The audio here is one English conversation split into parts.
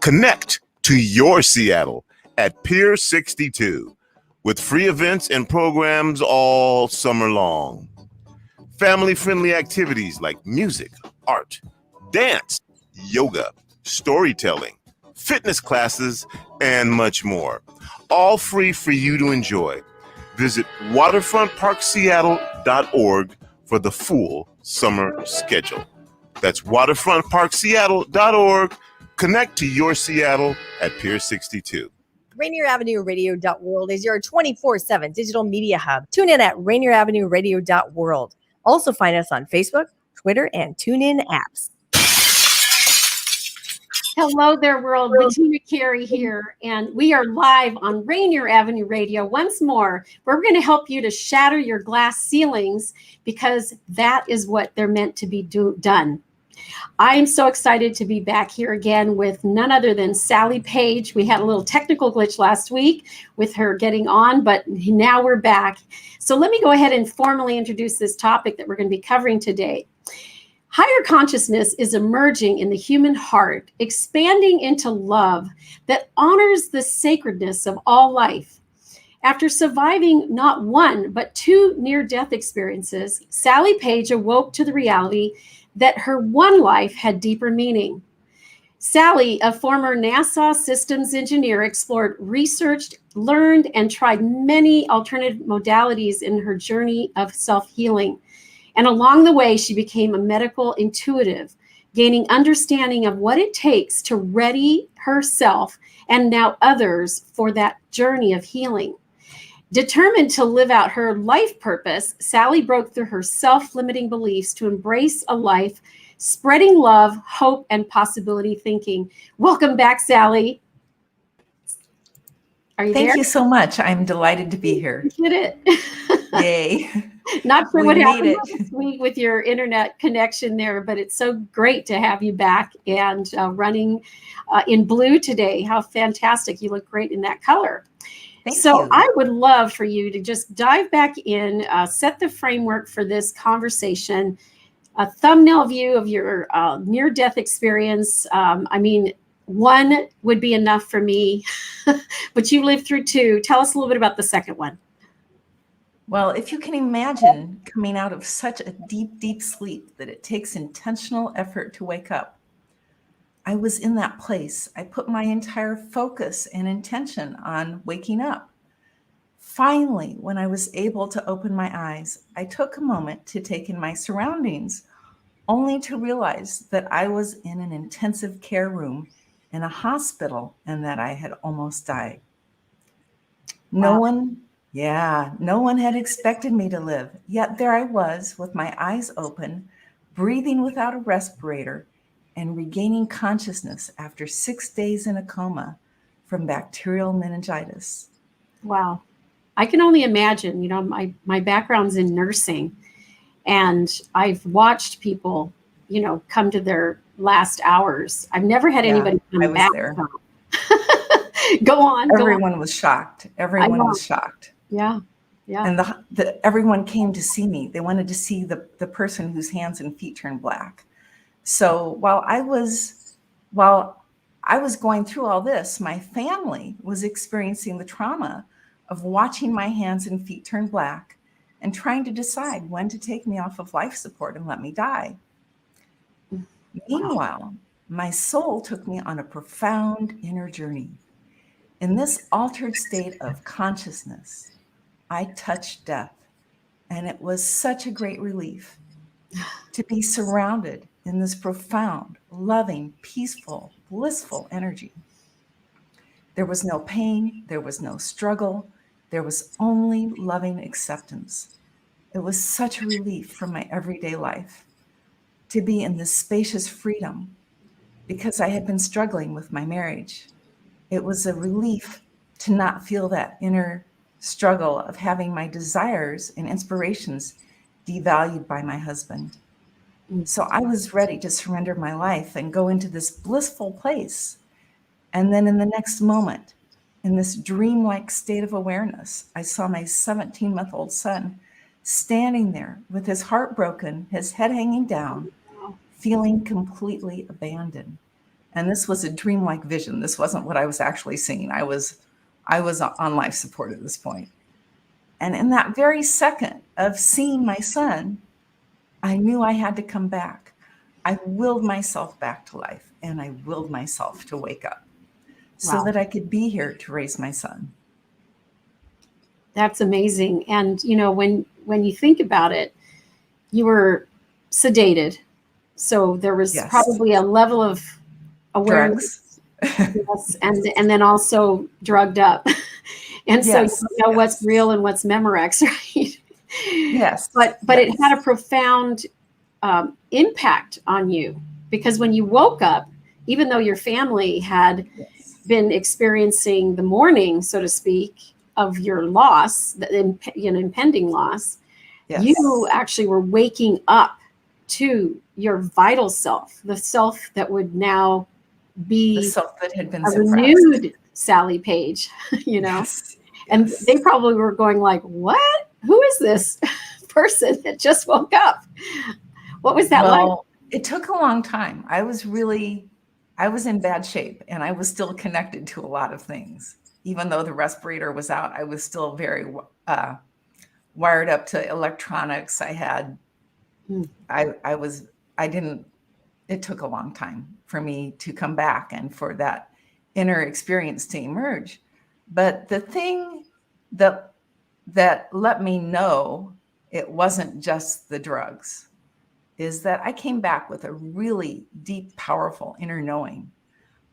Connect to your Seattle at Pier 62 with free events and programs all summer long. Family-friendly activities like music, art, dance, yoga, storytelling, fitness classes, and much more. All free for you to enjoy. Visit waterfrontparkseattle.org for the full summer schedule. That's waterfrontparkseattle.org. Connect to your Seattle at Pier 62. Rainier Avenue Radio.world is your 24/7 digital media hub. Tune in at Rainier Avenue Radio.world. Also find us on Facebook, Twitter, and TuneIn apps. Hello there, world. Bettina, Carey here, and we are live on Rainier Avenue Radio once more, where we're going to help you to shatter your glass ceilings, because that is what they're meant to be done. I'm so excited to be back here again with none other than Sally Page. We had a little technical glitch last week with her getting on, but now we're back. So let me go ahead and formally introduce this topic that we're going to be covering today. Higher consciousness is emerging in the human heart, expanding into love that honors the sacredness of all life. After surviving not one, but two near-death experiences, Sally Page awoke to the reality that her one life had deeper meaning. Sally, a former NASA systems engineer, explored, researched, learned, and tried many alternative modalities in her journey of self-healing. And along the way, she became a medical intuitive, gaining understanding of what it takes to ready herself and now others for that journey of healing. Determined to live out her life purpose, Sally broke through her self-limiting beliefs to embrace a life spreading love, hope, and possibility thinking. Welcome back, Sally. Are you there? Thank you so much. I'm delighted to be here. You did it. Yay. Not sure We what made happened it. last week with your internet connection there, but it's so great to have you back and running in blue today. How fantastic. You look great in that color. Thank So you. I would love for you to just dive back in, set the framework for this conversation, a thumbnail view of your near-death experience. I mean, one would be enough for me, but you lived through two. Tell us a little bit about the second one. Well, if you can imagine coming out of such a deep, deep sleep that it takes intentional effort to wake up, I was in that place. I put my entire focus and intention on waking up. Finally, when I was able to open my eyes, I took a moment to take in my surroundings, only to realize that I was in an intensive care room in a hospital and that I had almost died. No one had expected me to live. Yet there I was with my eyes open, breathing without a respirator, and regaining consciousness after 6 days in a coma from bacterial meningitis. Wow. I can only imagine, you know, my background's in nursing, and I've watched people, you know, come to their last hours. I've never had anybody come back. There. Go on. Everyone was shocked. Everyone was shocked. Yeah. Yeah. And everyone came to see me. They wanted to see the person whose hands and feet turned black. So while I was going through all this, my family was experiencing the trauma of watching my hands and feet turn black and trying to decide when to take me off of life support and let me die. Meanwhile, my soul took me on a profound inner journey. In this altered state of consciousness, I touched death, and it was such a great relief to be surrounded in this profound, loving, peaceful, blissful energy. There was no pain, there was no struggle, there was only loving acceptance. It was such a relief from my everyday life to be in this spacious freedom, because I had been struggling with my marriage. It was a relief to not feel that inner struggle of having my desires and inspirations devalued by my husband. So I was ready to surrender my life and go into this blissful place. And then in the next moment, in this dreamlike state of awareness, I saw my 17-month-old son standing there with his heart broken, his head hanging down, feeling completely abandoned. And this was a dreamlike vision. This wasn't what I was actually seeing. I was on life support at this point. And in that very second of seeing my son, I knew I had to come back. I willed myself back to life, and I willed myself to wake up so that I could be here to raise my son. That's amazing. And, when you think about it, you were sedated. So there was probably a level of awareness. Yes, and then also drugged up. And so you know what's real and what's Memorex, right? Yes. But it had a profound impact on you, because when you woke up, even though your family had been experiencing the mourning, so to speak, of your loss, the impending loss, you actually were waking up to your vital self, the self that would now be the self that had been a suppressed. renewed Sally Page, And they probably were going like, what? Who is this person that just woke up? What was that like? It took a long time. I was in bad shape, and I was still connected to a lot of things. Even though the respirator was out, I was still very wired up to electronics. It took a long time for me to come back and for that inner experience to emerge. But the thing that let me know it wasn't just the drugs is that I came back with a really deep, powerful inner knowing.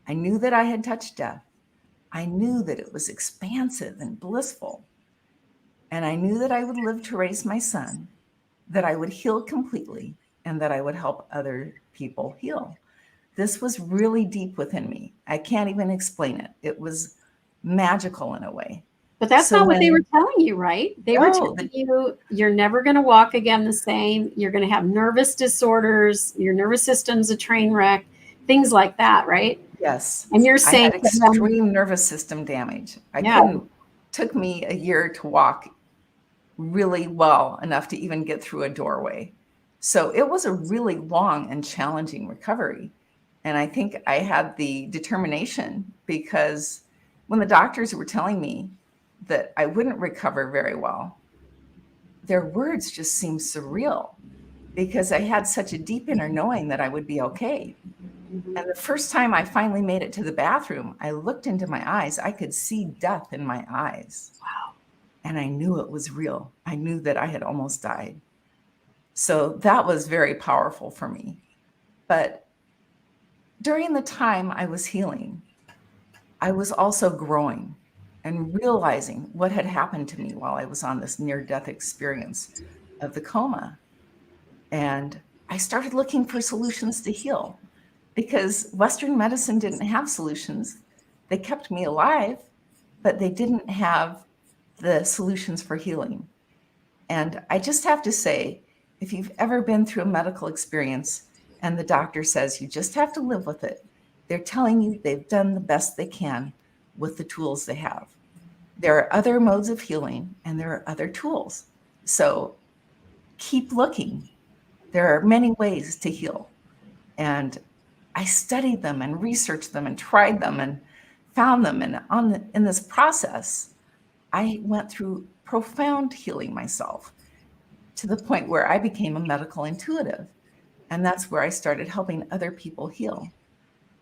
I knew that I had touched death. I knew that it was expansive and blissful. And I knew that I would live to raise my son, that I would heal completely, and that I would help other people heal. This was really deep within me. I can't even explain it. It was magical in a way. But that's not what they were telling you, right? They were telling you, you're never going to walk again the same. You're going to have nervous disorders. Your nervous system's a train wreck, things like that, right? Yes. And you're saying I had extreme nervous system damage. Took me a year to walk really well enough to even get through a doorway. So it was a really long and challenging recovery. And I think I had the determination, because when the doctors were telling me that I wouldn't recover very well, their words just seemed surreal, because I had such a deep inner knowing that I would be okay. Mm-hmm. And the first time I finally made it to the bathroom, I looked into my eyes. I could see death in my eyes. Wow. And I knew it was real. I knew that I had almost died. So that was very powerful for me. But during the time I was healing, I was also growing and realizing what had happened to me while I was on this near-death experience of the coma. And I started looking for solutions to heal, because Western medicine didn't have solutions. They kept me alive, but they didn't have the solutions for healing. And I just have to say, if you've ever been through a medical experience and the doctor says you just have to live with it, they're telling you they've done the best they can with the tools they have. There are other modes of healing, and there are other tools. So keep looking. There are many ways to heal. And I studied them and researched them and tried them and found them. And in this process, I went through profound healing myself, to the point where I became a medical intuitive. And that's where I started helping other people heal.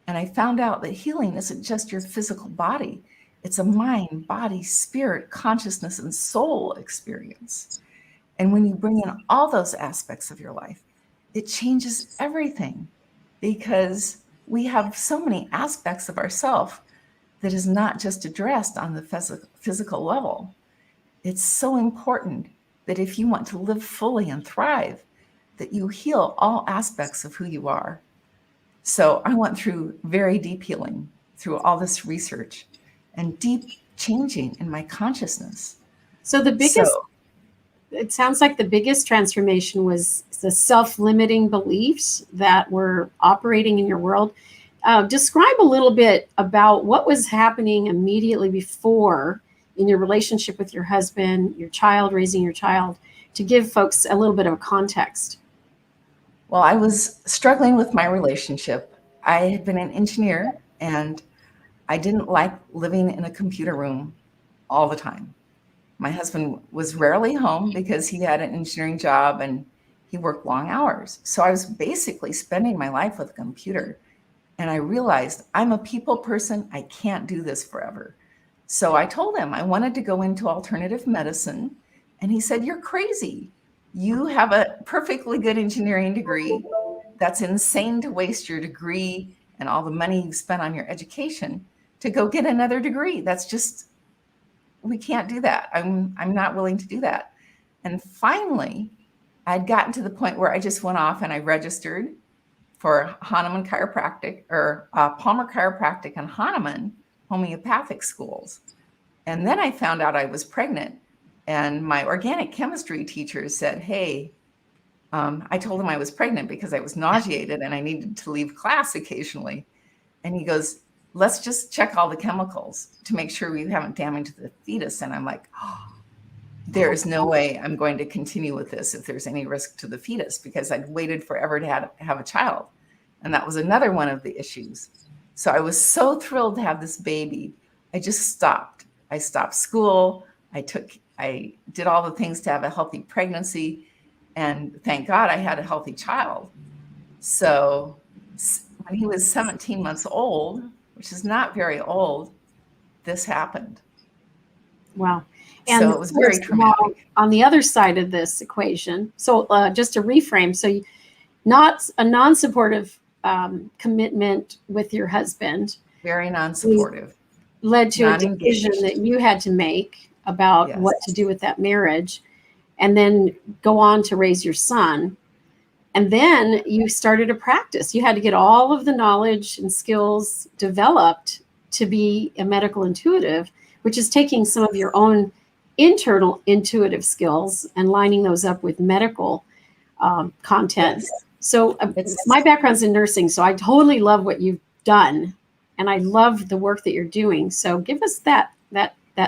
And I found out that healing isn't just your physical body. It's a mind, body, spirit, consciousness, and soul experience. And when you bring in all those aspects of your life, it changes everything, because we have so many aspects of ourself that is not just addressed on the physical level. It's so important that if you want to live fully and thrive, that you heal all aspects of who you are. So I went through very deep healing through all this research and deep changing in my consciousness. So it sounds like the biggest transformation was the self-limiting beliefs that were operating in your world. Describe a little bit about what was happening immediately before in your relationship with your husband, your child, raising your child, to give folks a little bit of a context. Well, I was struggling with my relationship. I had been an engineer and I didn't like living in a computer room all the time. My husband was rarely home because he had an engineering job and he worked long hours. So I was basically spending my life with a computer. And I realized I'm a people person. I can't do this forever. So I told him I wanted to go into alternative medicine. And he said, "You're crazy. You have a perfectly good engineering degree. That's insane to waste your degree and all the money you spent on your education to go get another degree. That's just, we can't do that. I'm not willing to do that." And finally, I'd gotten to the point where I just went off and I registered for Hahnemann Chiropractic or Palmer Chiropractic and Hahnemann homeopathic schools. And then I found out I was pregnant. And my organic chemistry teacher said, "Hey," I told him I was pregnant because I was nauseated and I needed to leave class occasionally. And he goes, "Let's just check all the chemicals to make sure we haven't damaged the fetus." And I'm like, oh, there's no way I'm going to continue with this if there's any risk to the fetus, because I'd waited forever to have a child. And that was another one of the issues. So I was so thrilled to have this baby. I just stopped. I stopped school. I did all the things to have a healthy pregnancy. And thank God I had a healthy child. So when he was 17 months old, which is not very old, this happened. Wow. And so it was very traumatic. On the other side of this equation, so just to reframe, so not a non-supportive commitment with your husband. Very non-supportive. Led to a decision that you had to make about what to do with that marriage, and then go on to raise your son. And then you started a practice. You had to get all of the knowledge and skills developed to be a medical intuitive, which is taking some of your own internal intuitive skills and lining those up with medical content. Yes. So my background's in nursing, so I totally love what you've done, and I love the work that you're doing. So give us that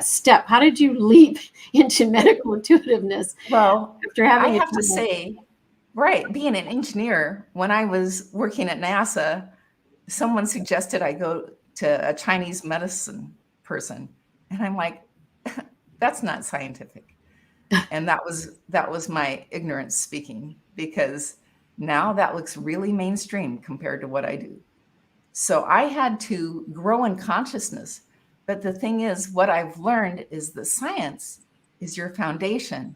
step. How did you leap into medical intuitiveness? Well, after having I have to say, right, being an engineer, when I was working at NASA, someone suggested I go to a Chinese medicine person, and I'm like, that's not scientific. And that was my ignorance speaking, because now that looks really mainstream compared to what I do. So I had to grow in consciousness. But the thing is, what I've learned is the science is your foundation,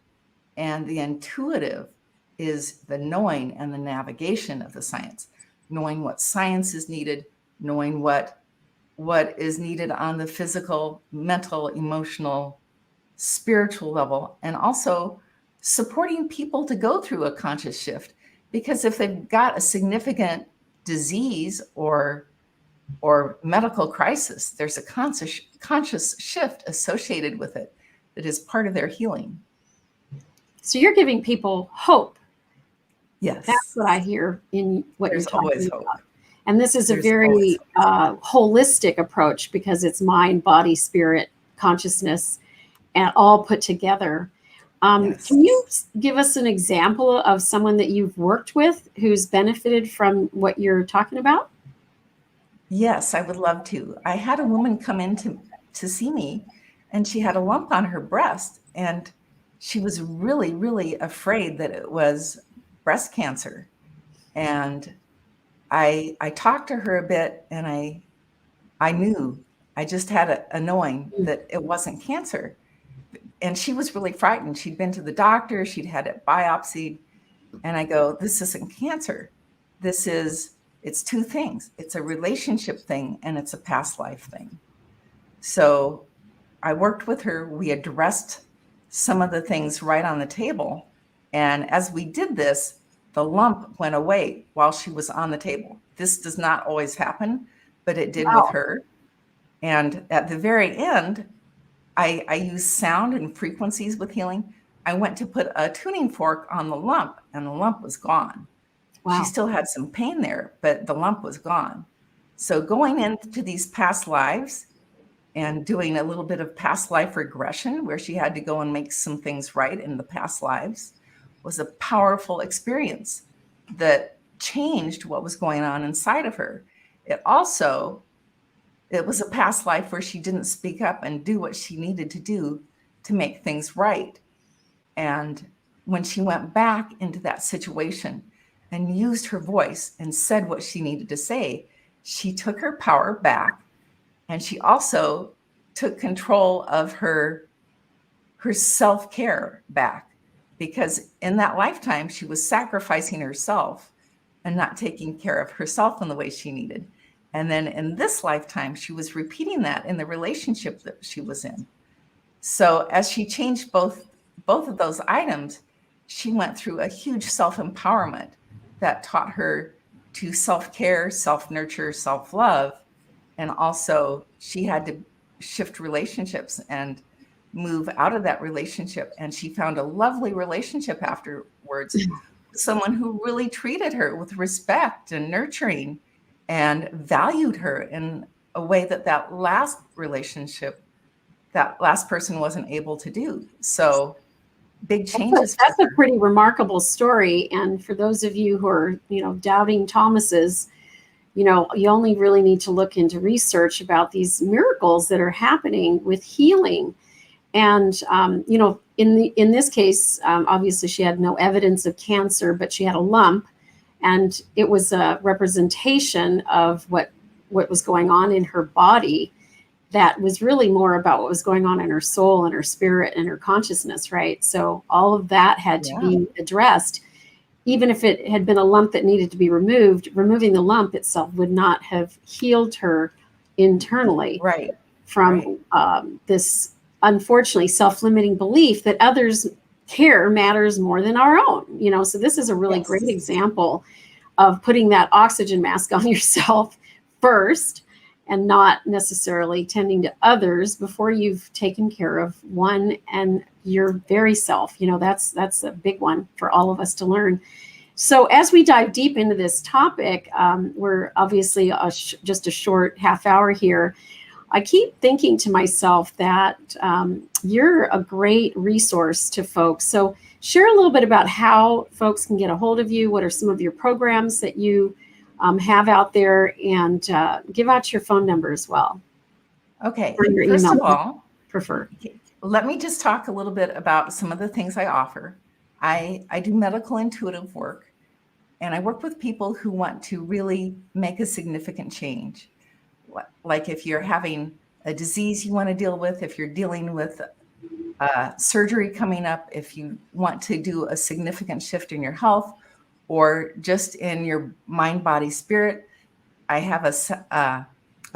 and the intuitive is the knowing and the navigation of the science, knowing what science is needed, knowing what is needed on the physical, mental, emotional, spiritual level, and also supporting people to go through a conscious shift. Because if they've got a significant disease or medical crisis, there's a conscious shift associated with it that is part of their healing. So you're giving people hope. Yes. That's what I hear in what There's you're talking always about. hope. And this is a very holistic approach, because it's mind, body, spirit, consciousness, and all put together. Yes. Can you give us an example of someone that you've worked with who's benefited from what you're talking about? Yes, I would love to. I had a woman come in to see me, and she had a lump on her breast, and she was really, really afraid that it was breast cancer. And I talked to her a bit, and I knew, I just had a knowing that it wasn't cancer. And she was really frightened. She'd been to the doctor, she'd had it biopsied, and I go, "This isn't cancer. It's two things. It's a relationship thing, and it's a past life thing." So I worked with her. We addressed some of the things right on the table. And as we did this, the lump went away while she was on the table. This does not always happen, but it did with her. And at the very end, I used sound and frequencies with healing. I went to put a tuning fork on the lump, and the lump was gone. Wow. She still had some pain there, but the lump was gone. So going into these past lives and doing a little bit of past life regression, where she had to go and make some things right in the past lives, was a powerful experience that changed what was going on inside of her. It was a past life where she didn't speak up and do what she needed to do to make things right. And when she went back into that situation and used her voice and said what she needed to say, she took her power back. And she also took control of her self-care back, because in that lifetime, she was sacrificing herself and not taking care of herself in the way she needed. And then in this lifetime, she was repeating that in the relationship that she was in. So as she changed both of those items, she went through a huge self-empowerment that taught her to self-care, self-nurture, self-love. And also she had to shift relationships and move out of that relationship. And she found a lovely relationship afterwards with someone who really treated her with respect and nurturing and valued her in a way that last relationship, that last person wasn't able to do. So big changes. That's a pretty remarkable story. And for those of you who are, doubting Thomas's, you only really need to look into research about these miracles that are happening with healing. And, in this case, obviously she had no evidence of cancer, but she had a lump, and it was a representation of what was going on in her body. That was really more about what was going on in her soul and her spirit and her consciousness, right? So all of that had to be addressed. Even if it had been a lump that needed to be removed, removing the lump itself would not have healed her internally from this, unfortunately, self-limiting belief that others' care matters more than our own. So this is a really great example of putting that oxygen mask on yourself first, and not necessarily tending to others before you've taken care of one and your very self. That's a big one for all of us to learn. So as we dive deep into this topic, we're obviously just a short half hour here. I keep thinking to myself that you're a great resource to folks. So share a little bit about how folks can get a hold of you. What are some of your programs that you have out there, and give out your phone number as well. Okay. Or your First email of all, prefer. Let me just talk a little bit about some of the things I offer. I do medical intuitive work, and I work with people who want to really make a significant change. Like if you're having a disease you want to deal with, if you're dealing with surgery coming up, if you want to do a significant shift in your health, or just in your mind, body, spirit, I have a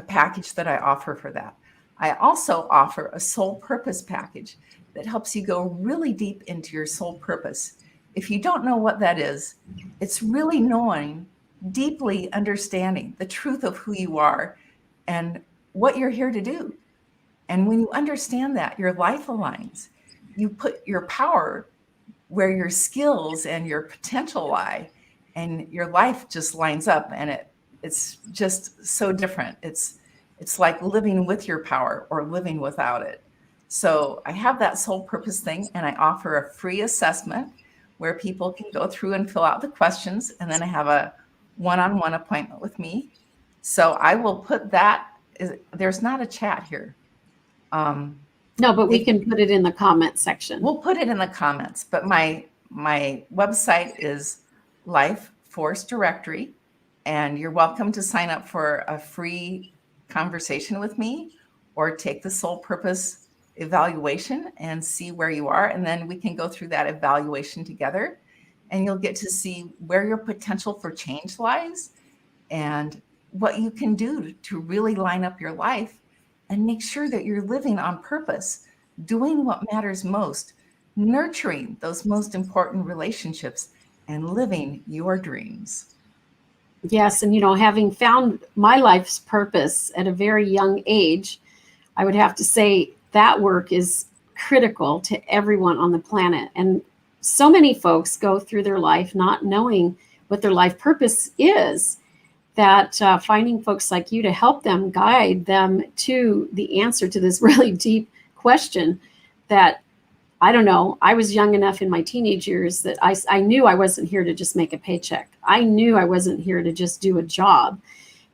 package that I offer for that. I also offer a soul purpose package that helps you go really deep into your soul purpose. If you don't know what that is, it's really knowing, deeply understanding the truth of who you are and what you're here to do. And when you understand that, your life aligns. You put your power where your skills and your potential lie, and your life just lines up, and it's just so different. It's like living with your power or living without it. So I have that soul purpose thing, and I offer a free assessment where people can go through and fill out the questions, and then I have a one-on-one appointment with me. So I will put that. There's not a chat here. No, but we can put it in the comment section. We'll put it in the comments, but my website is Life Force Directory, and you're welcome to sign up for a free conversation with me or take the soul purpose evaluation and see where you are. And then we can go through that evaluation together, and you'll get to see where your potential for change lies and what you can do to really line up your life and make sure that you're living on purpose, doing what matters most, nurturing those most important relationships, and living your dreams. Yes. And, having found my life's purpose at a very young age, I would have to say that work is critical to everyone on the planet. And so many folks go through their life not knowing what their life purpose is, that finding folks like you to help them, guide them to the answer to this really deep question that I don't know, I was young enough in my teenage years that I knew I wasn't here to just make a paycheck. I knew I wasn't here to just do a job.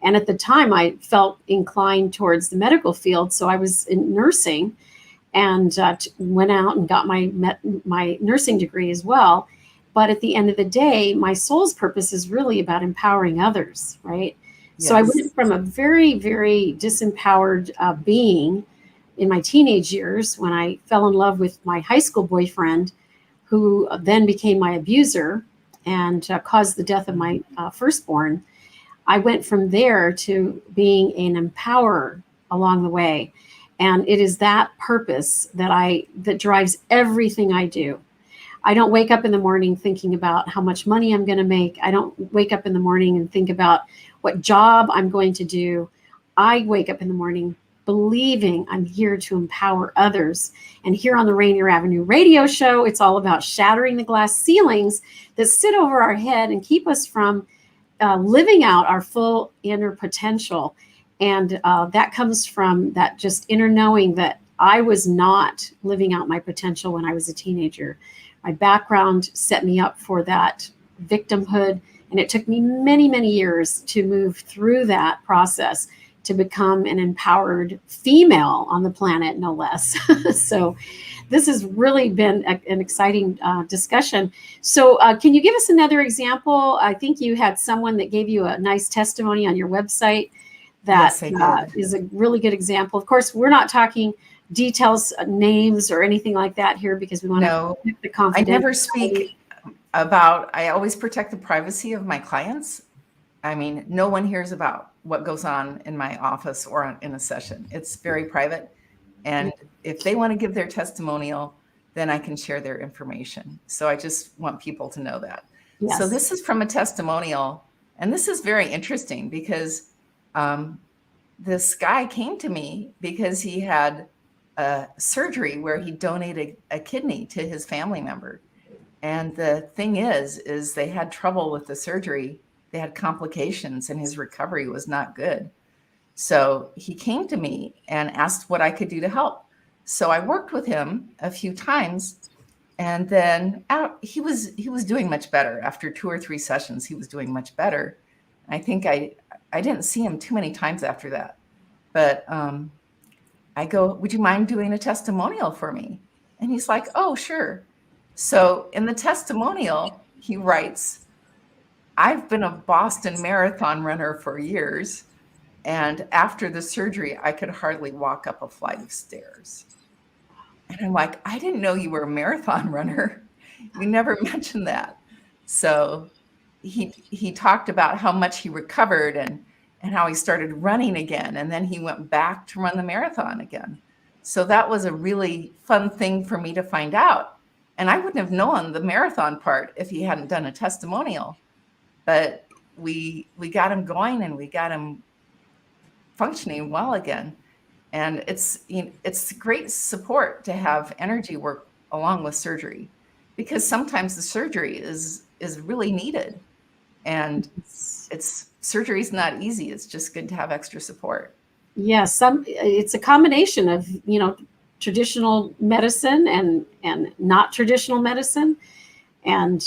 And at the time, I felt inclined towards the medical field. So I was in nursing and went out and got my nursing degree as well. But at the end of the day, my soul's purpose is really about empowering others, right? Yes. So I went from a very, very disempowered being in my teenage years when I fell in love with my high school boyfriend, who then became my abuser and caused the death of my firstborn. I went from there to being an empowerer along the way. And it is that purpose that drives everything I do. I don't wake up in the morning thinking about how much money I'm going to make. I don't wake up in the morning and think about what job I'm going to do. I wake up in the morning believing I'm here to empower others. And here on the Rainier Avenue Radio Show, it's all about shattering the glass ceilings that sit over our head and keep us from living out our full inner potential. And that comes from that just inner knowing that I was not living out my potential when I was a teenager. My background set me up for that victimhood. And it took me many, many years to move through that process to become an empowered female on the planet, no less. So this has really been an exciting discussion. So can you give us another example? I think you had someone that gave you a nice testimony on your website that is a really good example. Of course, we're not talking details, names, or anything like that here because we want to protect the confidentiality. I never speak about, I always protect the privacy of my clients. I mean, no one hears about what goes on in my office or in a session. It's very private. And if they want to give their testimonial, then I can share their information. So I just want people to know that. Yes. So this is from a testimonial. And this is very interesting because this guy came to me because he had a surgery where he donated a kidney to his family member. And the thing is they had trouble with the surgery. They had complications and his recovery was not good. So he came to me and asked what I could do to help. So I worked with him a few times and then he was doing much better. After 2 or 3 sessions, he was doing much better. I think I didn't see him too many times after that. But I go, would you mind doing a testimonial for me? And he's like, oh, sure. So in the testimonial, he writes, I've been a Boston Marathon runner for years. And after the surgery, I could hardly walk up a flight of stairs. And I'm like, I didn't know you were a marathon runner. You never mentioned that. So he talked about how much he recovered and how he started running again. And then he went back to run the marathon again. So that was a really fun thing for me to find out. And I wouldn't have known the marathon part if he hadn't done a testimonial. But we got him going and we got him functioning well again. And it's great support to have energy work along with surgery, because sometimes the surgery is really needed. And surgery is not easy. It's just good to have extra support. Yes, it's a combination of, traditional medicine and not traditional medicine. And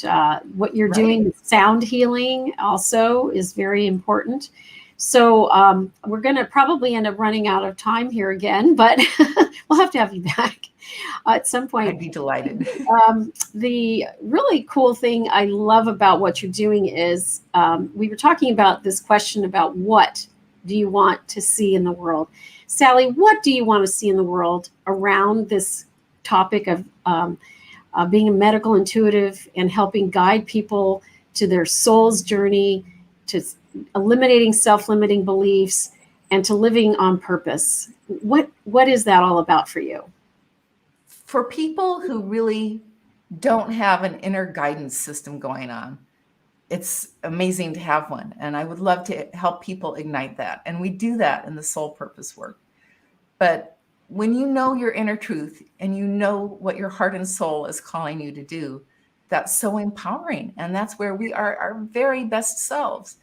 what you're doing with sound healing also is very important. So we're going to probably end up running out of time here again, but we'll have to have you back at some point. I'd be delighted. The really cool thing I love about what you're doing is we were talking about this question about what do you want to see in the world? Sally, what do you want to see in the world around this topic of being a medical intuitive and helping guide people to their soul's journey, to eliminating self-limiting beliefs, and to living on purpose? What is that all about for you? For people who really don't have an inner guidance system going on, it's amazing to have one. And I would love to help people ignite that. And we do that in the soul purpose work. But when you know your inner truth and you know what your heart and soul is calling you to do, that's so empowering. And that's where we are our very best selves.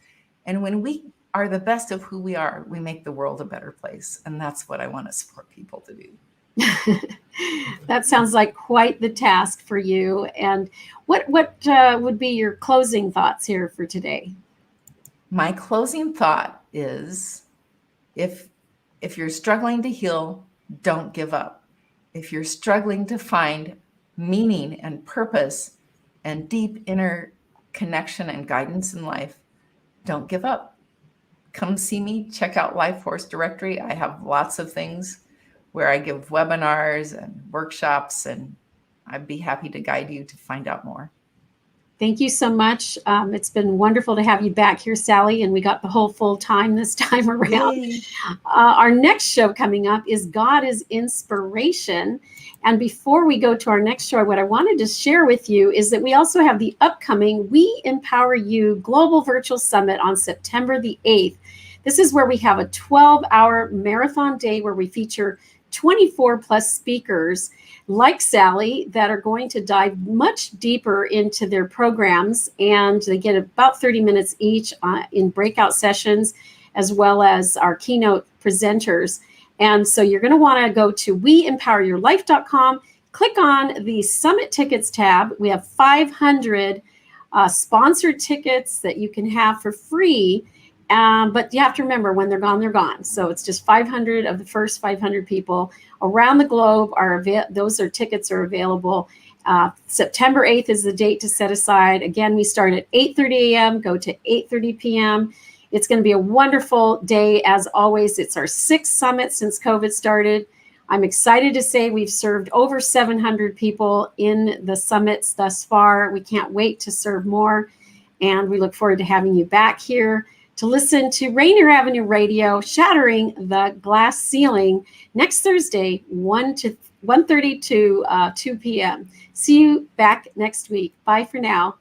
And when we are the best of who we are, we make the world a better place. And that's what I want to support people to do. That sounds like quite the task for you. And what would be your closing thoughts here for today? My closing thought is, if you're struggling to heal, don't give up. If you're struggling to find meaning and purpose and deep inner connection and guidance in life, don't give up. Come see me, check out Life Force Directory. I have lots of things where I give webinars and workshops, and I'd be happy to guide you to find out more. Thank you so much. It's been wonderful to have you back here, Sally, and we got the whole full time this time around. Our next show coming up is God is Inspiration. And before we go to our next show, what I wanted to share with you is that we also have the upcoming We Empower You Global Virtual Summit on September the 8th. This is where we have a 12-hour marathon day where we feature 24 plus speakers like Sally that are going to dive much deeper into their programs, and they get about 30 minutes each in breakout sessions, as well as our keynote presenters. And so you're going to want to go to weempoweryourlife.com, click on the Summit Tickets tab. We have 500 sponsored tickets that you can have for free. But you have to remember, when they're gone, they're gone. So it's just 500 of the first 500 people around the globe tickets are available. September 8th is the date to set aside. Again, we start at 8:30 a.m., go to 8:30 p.m. It's going to be a wonderful day. As always, it's our 6th summit since COVID started. I'm excited to say we've served over 700 people in the summits thus far. We can't wait to serve more. And we look forward to having you back here to listen to Rainier Avenue Radio, Shattering the Glass Ceiling, next Thursday, 1:30 to 2 p.m. See you back next week. Bye for now.